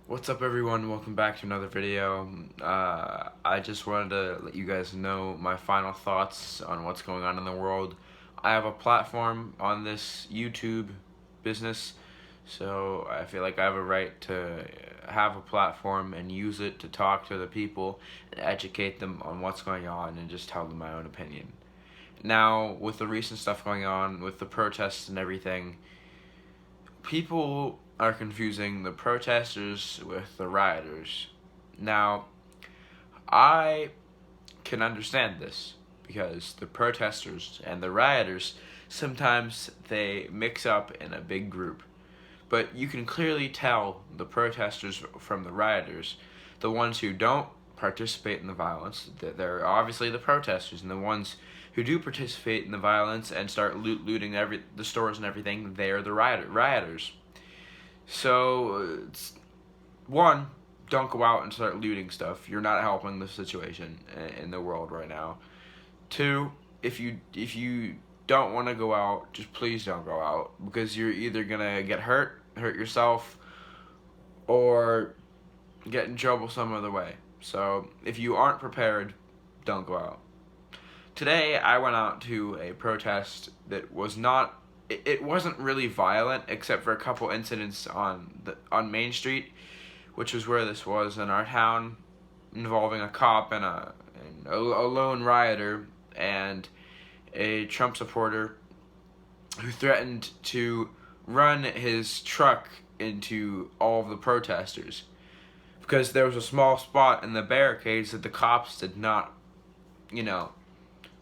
What's up, everyone? Welcome back to another video. I just wanted to let you guys know my final thoughts on what's going on in the world. I have a platform on this YouTube business, so I feel like I have a right to have a platform and use it to talk to the people and educate them on what's going on and just tell them my own opinion. Now, with the recent stuff going on, with the protests and everything, people are confusing the protesters with the rioters. Now, I can understand this because the protesters and the rioters sometimes they mix up in a big group. But you can clearly tell the protesters from the rioters, the ones who don't participate in the violence, they're obviously the protesters, and the ones who do participate in the violence and start looting the stores and everything, they're the rioters. So, one, don't go out and start looting stuff. You're not helping the situation in the world right now. Two, if you don't want to go out, just please don't go out because you're either gonna get hurt yourself, or get in trouble some other way. So if you aren't prepared, don't go out. Today I went out to a protest that was not. It wasn't really violent except for a couple incidents on Main Street, which was where this was in our town, involving a cop and a lone rioter and a Trump supporter who threatened to run his truck into all of the protesters because there was a small spot in the barricades that the cops did not,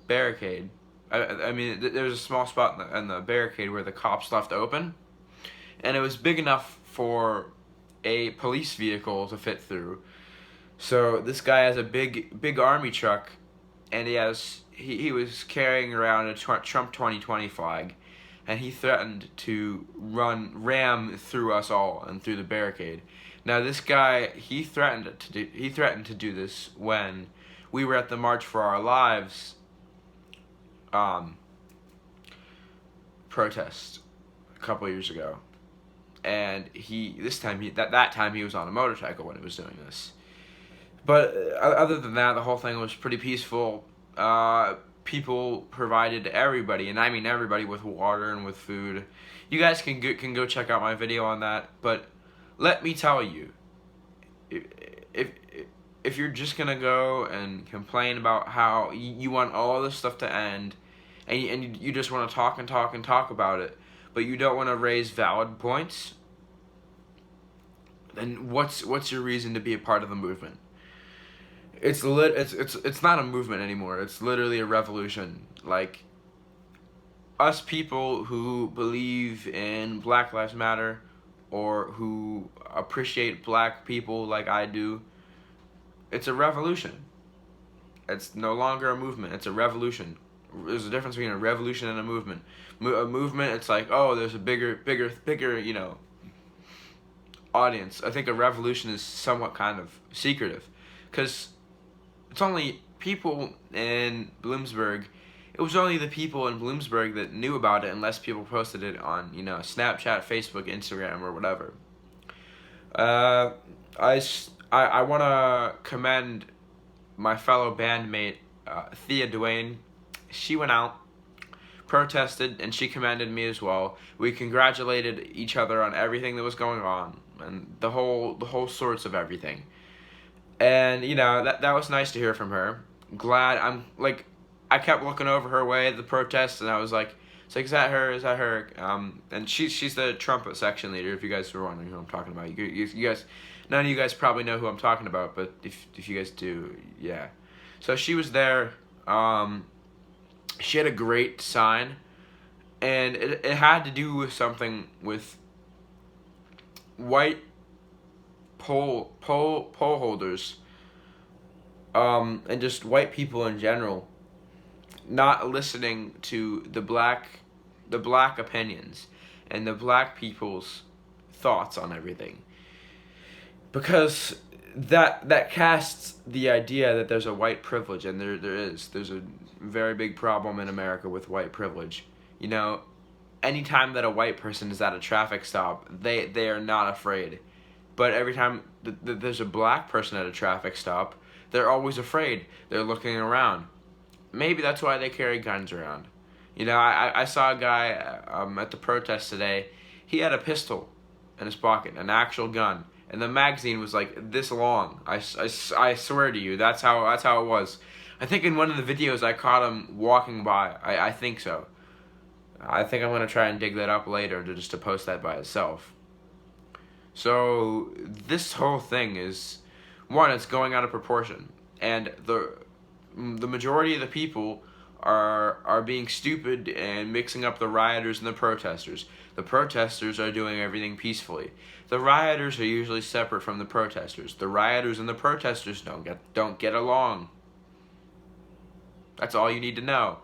barricade. I mean, there was a small spot in the barricade where the cops left open, and it was big enough for a police vehicle to fit through. So this guy has a big army truck, and he was carrying around a Trump 2020 flag, and he threatened to ram through us all and through the barricade. Now this guy, he threatened to do this when we were at the March for Our Lives protest a couple years ago, and that time he was on a motorcycle when he was doing this. But other than that, the whole thing was pretty peaceful. People provided everybody, and I mean everybody, with water and with food. You guys can go check out my video on that. But let me tell you, if if you're just gonna go and complain about how you want all this stuff to end, and you just want to talk and talk and talk about it, but you don't want to raise valid points, then what's your reason to be a part of the movement? It's not a movement anymore. It's literally a revolution. Like, us people who believe in Black Lives Matter or who appreciate black people like I do, it's a revolution. It's no longer a movement. It's a revolution. There's a difference between a revolution and a movement. A movement, it's like, oh, there's a bigger, audience. I think a revolution is somewhat kind of secretive, because it's only people in Bloomsburg. It was only the people in Bloomsburg that knew about it, unless people posted it on, Snapchat, Facebook, Instagram, or whatever. Uh, I want to commend my fellow bandmate, Thea Duane. She went out, protested, and she commended me as well. We congratulated each other on everything that was going on, and the whole sorts of everything. And that was nice to hear from her. Glad. I kept looking over her way at the protest, and I was like, it's like, is that her? Is that her? And she's the Trump section leader. If you guys were wondering who I'm talking about, you guys, none of you guys probably know who I'm talking about, but if you guys do, yeah. So she was there. She had a great sign, and it had to do with something with white poll holders, and just white people in general, not listening to the black opinions and the black people's thoughts on everything, because that casts the idea that there's a white privilege, and there's a very big problem in America with white privilege. Anytime that a white person is at a traffic stop, they are not afraid. But every time there's a black person at a traffic stop, they're always afraid. They're looking around. Maybe that's why they carry guns around. You know, I saw a guy at the protest today. He had a pistol in his pocket, an actual gun, and the magazine was like this long. I swear to you, that's how it was. I think in one of the videos I caught him walking by. I think so. I think I'm gonna try and dig that up later just to post that by itself. So this whole thing is, one, it's going out of proportion, and the majority of the people are being stupid and mixing up the rioters and the protesters. The protesters are doing everything peacefully. The rioters are usually separate from the protesters. The rioters and the protesters don't get along. That's all you need to know.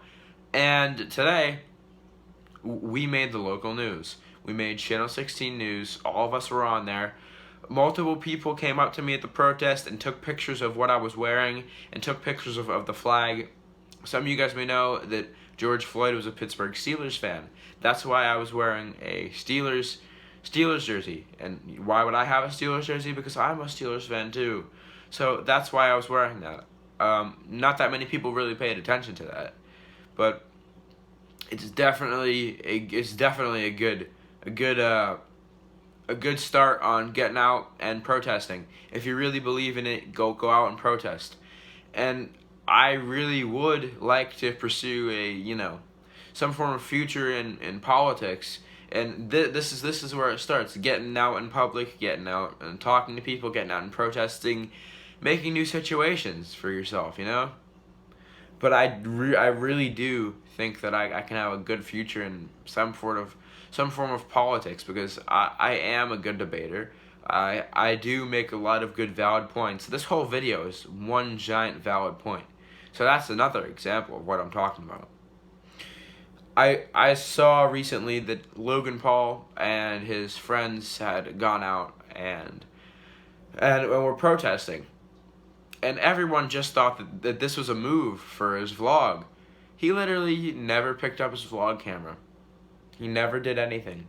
And today, we made the local news. We made Channel 16 News. All of us were on there. Multiple people came up to me at the protest and took pictures of what I was wearing and took pictures of the flag. Some of you guys may know that George Floyd was a Pittsburgh Steelers fan. That's why I was wearing a Steelers jersey. And why would I have a Steelers jersey? Because I'm a Steelers fan too. So that's why I was wearing that. Not that many people really paid attention to that, but it's definitely a good start on getting out and protesting. If you really believe in it, go out and protest. And I really would like to pursue some form of future in politics. And this is where it starts: getting out in public, getting out and talking to people, getting out and protesting, making new situations for yourself. But I really do think that I can have a good future in some form of politics, because I am a good debater. I do make a lot of good valid points. This whole video is one giant valid point. So that's another example of what I'm talking about. I saw recently that Logan Paul and his friends had gone out and were protesting. And everyone just thought that this was a move for his vlog. He literally never picked up his vlog camera. He never did anything.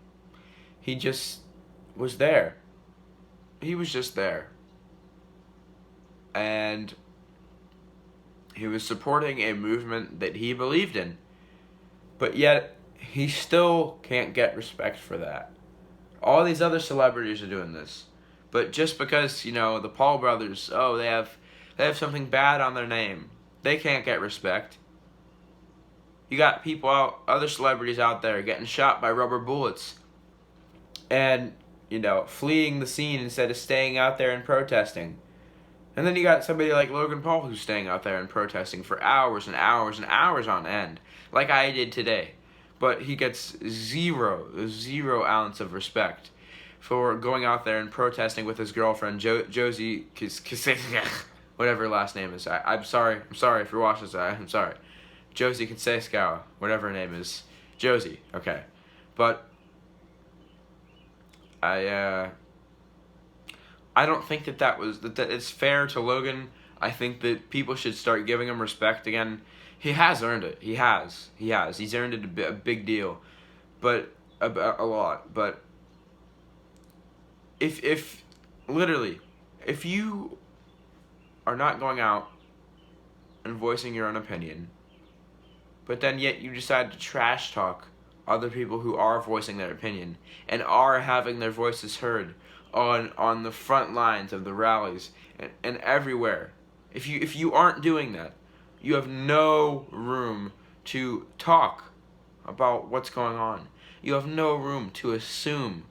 He just was there. He was just there. And he was supporting a movement that he believed in. But yet, he still can't get respect for that. All these other celebrities are doing this. But just because, the Paul brothers, they have something bad on their name, they can't get respect. You got other celebrities out there getting shot by rubber bullets and, fleeing the scene instead of staying out there and protesting. And then you got somebody like Logan Paul who's staying out there and protesting for hours and hours and hours on end, like I did today. But he gets zero ounce of respect for going out there and protesting with his girlfriend, Josie, whatever her last name is. I'm sorry if you're watching this, I'm sorry. Josie Canseco, whatever her name is. Josie, okay. But I don't think that it's fair to Logan. I think that people should start giving him respect again. He has earned it. He has. He's earned it a big deal, but a lot. But if you are not going out and voicing your own opinion, but then yet you decide to trash talk other people who are voicing their opinion and are having their voices heard on the front lines of the rallies and everywhere. If you aren't doing that, you have no room to talk about what's going on. You have no room to assume